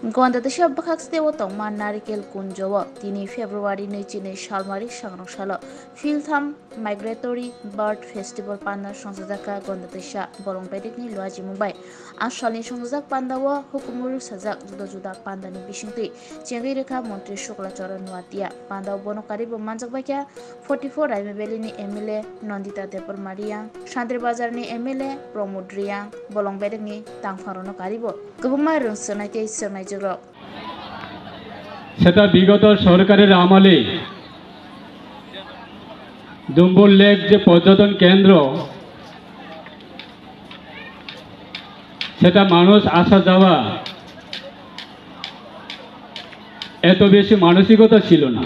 Gondadisha Bakakstewo Tongman Narikel Kunjowo, Tini February Nichine Shalmari Sangrosalo, Filtham Migratory Bird Festival Panda Shonzaka Gondadisha, Borong Pedikni Luaji Mumbai, Ashali Shonzak Pandawa, Hukumuru Sazak Juda Panda Nibishingti, Chengrika Monte Shukla Chora Nuatia, Panda Bonokaribo Manzabaka, 44 Raimebelini Emile, Nondita Depor Maria, Chandri Bazarni Emile, Promudria, Bolong Pedikni, Tangfarono Karibo, Gubumar Sonate Sonai সেটা বিগত সরকারের আমলে জম্বুল lake যে পর্যটন কেন্দ্র সেটা মানুষ আসা যাওয়া এত বেশি মানসিকতা ছিল না।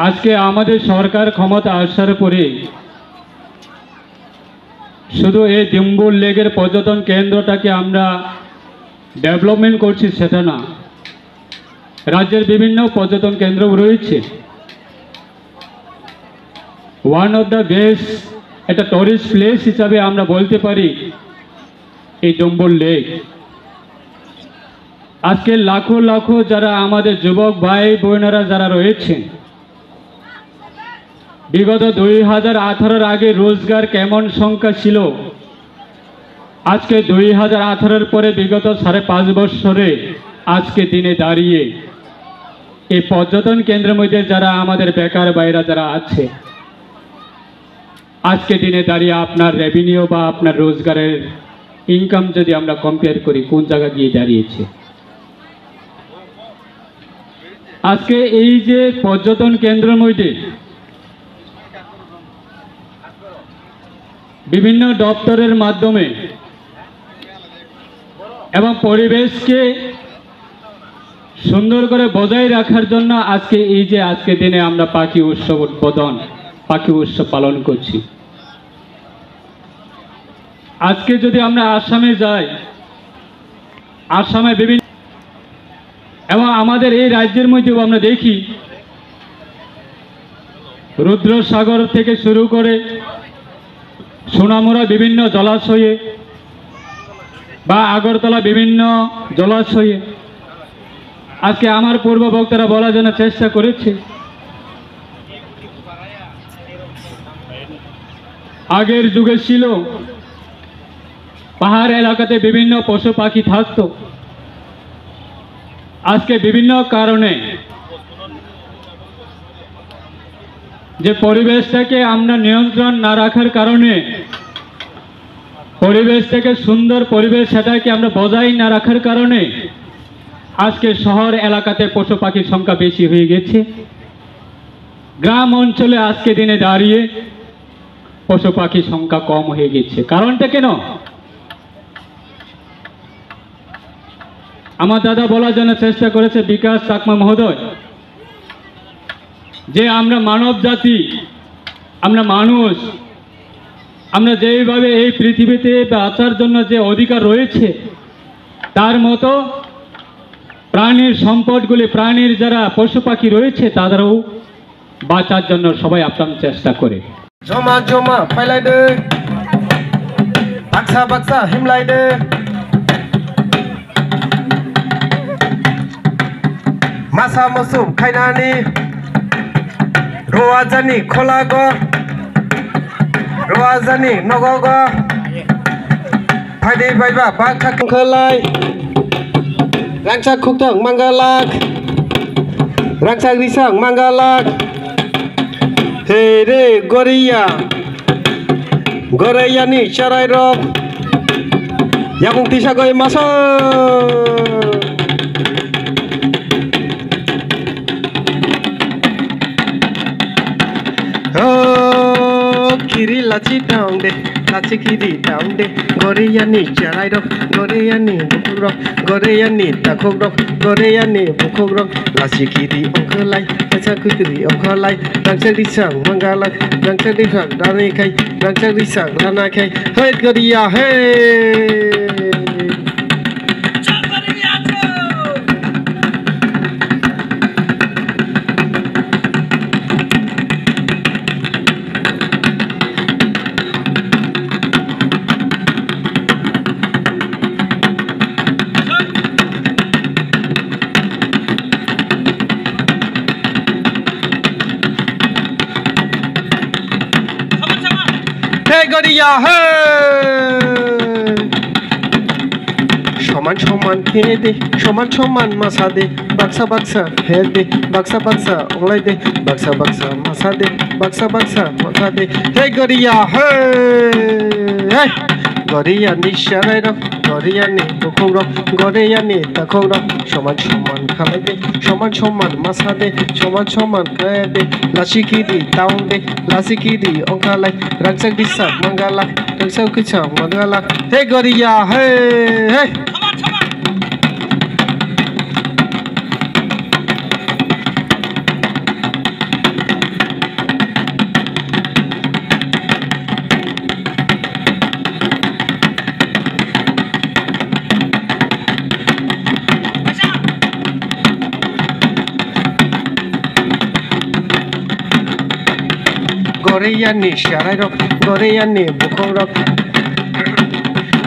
আজকে আমাদের সরকার ক্ষমতা আসার পরে শুধু এই জম্বুল লেকের পর্যটন কেন্দ্রটাকে আমরা ডেভেলপমেন্ট করছি সেটা না, রাজ্যের বিভিন্ন পর্যটন কেন্দ্র রয়েছে। ওয়ান অফ দ্য বেস্ট একটা টুরিস্ট প্লেস হিসাবে আমরা বলতে পারি এই জম্বুল লেক। আজকে লাখো লাখো যারা আমাদের যুবক ভাই বোনেরা যারা রয়েছেন, বিগত 2018 আগে রোজগার কেমন সংখ্যা ছিল, আজকে 2018 পরে বিগত 5.5 বছরে আজকে দিনে দাঁড়িয়ে এই পর্যটন কেন্দ্রের মধ্যে যারা আমাদের বেকার বাইরা যারা আছে, আজকে দিনে দাঁড়িয়ে আপনার রেভিনিউ বা আপনার রোজগারের ইনকাম যদি আমরা কম্পেয়ার করি কোন জায়গা গিয়ে দাঁড়িয়েছে। আজকে এই যে পর্যটন কেন্দ্রের মধ্যে বিভিন্ন দপ্তরের মাধ্যমে এবং পরিবেশকে সুন্দর করে বজায় রাখার জন্য আজকে এই যে আজকে দিনে আমরা পাখি উৎসব উদ্বোধন পাখি উৎসব পালন করছি। আজকে যদি আমরা আসামে যাই, আসামে বিভিন্ন এবং আমাদের এই রাজ্যের মধ্যেও আমরা দেখি রুদ্রসাগর থেকে শুরু করে সোনামুড়া বিভিন্ন জলাশয়ে বা আগরতলা বিভিন্ন জলাশয়ে আজকে আমার পূর্ব বক্তারা বলার জন্য চেষ্টা করেছে, আগের যুগে ছিল পাহাড় এলাকাতে বিভিন্ন পশু পাখি থাকতো। আজকে বিভিন্ন কারণে যে পরিবেশটাকে আমরা নিয়ন্ত্রণ না রাখার কারণে, পরিবেশ থেকে সুন্দর পরিবেশ সেটাকে আমরা বজায় না রাখার কারণে আজকে শহর এলাকাতে পশু পাখির সংখ্যা বেশি হয়ে গেছে। গ্রাম অঞ্চলে আজকে দিনে দাঁড়িয়ে পশু পাখির সংখ্যা কম হয়ে গেছে। কারণটা কেন? আমার দাদা বলার জন্য চেষ্টা করেছে বিকাশ চাকমা মহোদয়, যে আমরা মানব জাতি, আমরা মানুষ, আমরা যেভাবে এই পৃথিবীতে বাঁচার জন্য যে অধিকার রয়েছে তার মতো প্রাণীর সম্পদগুলি, প্রাণীর যারা পশু পাখি রয়েছে তাদেরও বাঁচার জন্য সবাই আপ্রাণ চেষ্টা করে। জমা জমা ফাইলাইদে, বাক্সা বাক্সা হিমলাইদে, মাসা মসুম খাইনানি রোয়াজানি খোলাগ, রোয়াজানি নগগ, ফাইদে ফাইবা বাক্সা খোলাই, রাংসা খুকতং মাঙ্গালাক, রাংসা রিসাং মাঙ্গালাক, হে রে গরিয়া গরাইয়ানি চারাই রক, ইয়াকুং তিসাগয় মাসা kiri lachi down de, lachi kiri down de, goreyani charai rok, goreyani bukuk rok, goreyani takuk rok, goreyani bukuk rok, lachi kiri ongkolai, lachi kiri ongkolai, rangsa disang mangalak, rangsa disang rani kai, rangsa disang rana kai, hey goriya hey. Garia হে সমান সমান খেয়ে দে সমান সমান মাসা দে বাক্সা বাক্সা হে দে বাক্সা বাক্সা ওলাই দে বাক্সা বাক্সা মাসা দে বাক্সা বাক্সা মাসা দে হে গরিয়া হে Garia নিশারাই rock Garia নে বুকুং রক গরিয়া নে তাকং রক সমান সমান খালাই দে সমান সমান মাসা দে সমান সমান খায় দে লাসি কিদি তাউং দে লাসি কিদি অঙ্কালাই রাকসাক দিসাক মঙ্গালা রাকসাক কিছা মঙ্গালা হে গরিয়া হে হে গরিয়া নিশারাই রক গরিয়া নে বুকুং রক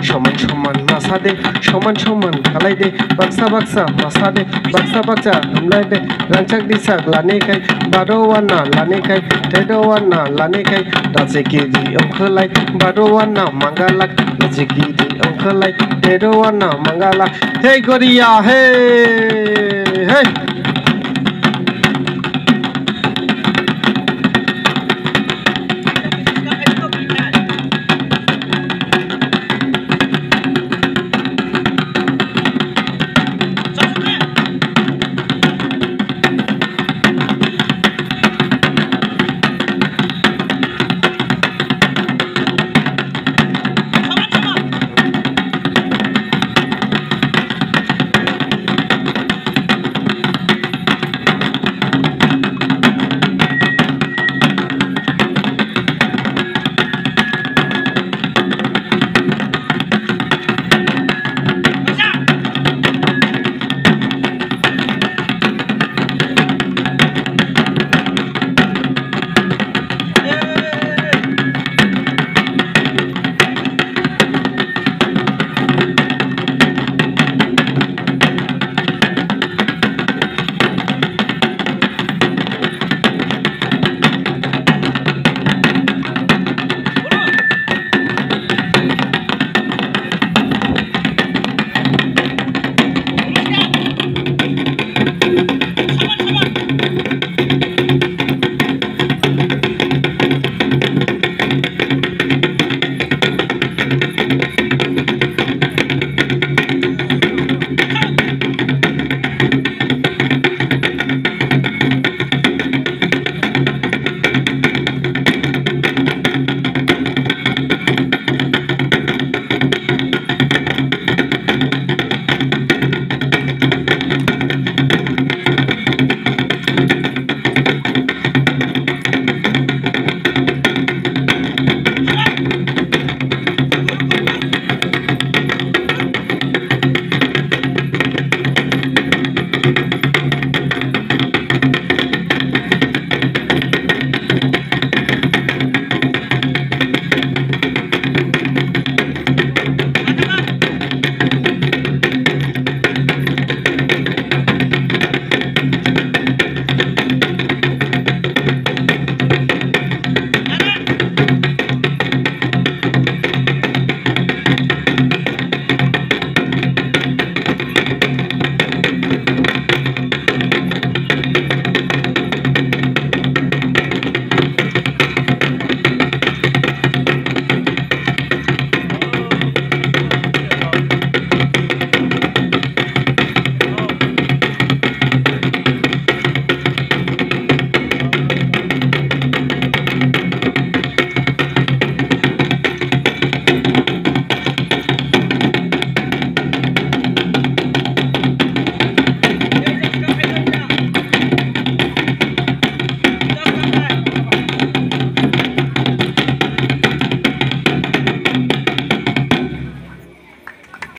সমান সমান মাসা দে সমান সমান খালাই দে বাক্সা বাক্সা মাসা দে বাক্সা বাক্সা হামলাই দে রাংচাক দিসাক লানে খাই বারোয়ানা লানে খাই তেরোয়ানা লানে খাই রাজে কেজি অঙ্কলাই বারোয়ানা মাঙ্গালাক রাজে কেজি অঙ্কলাই তেরোয়ানা মাঙ্গালাক হে গরিয়া হে হে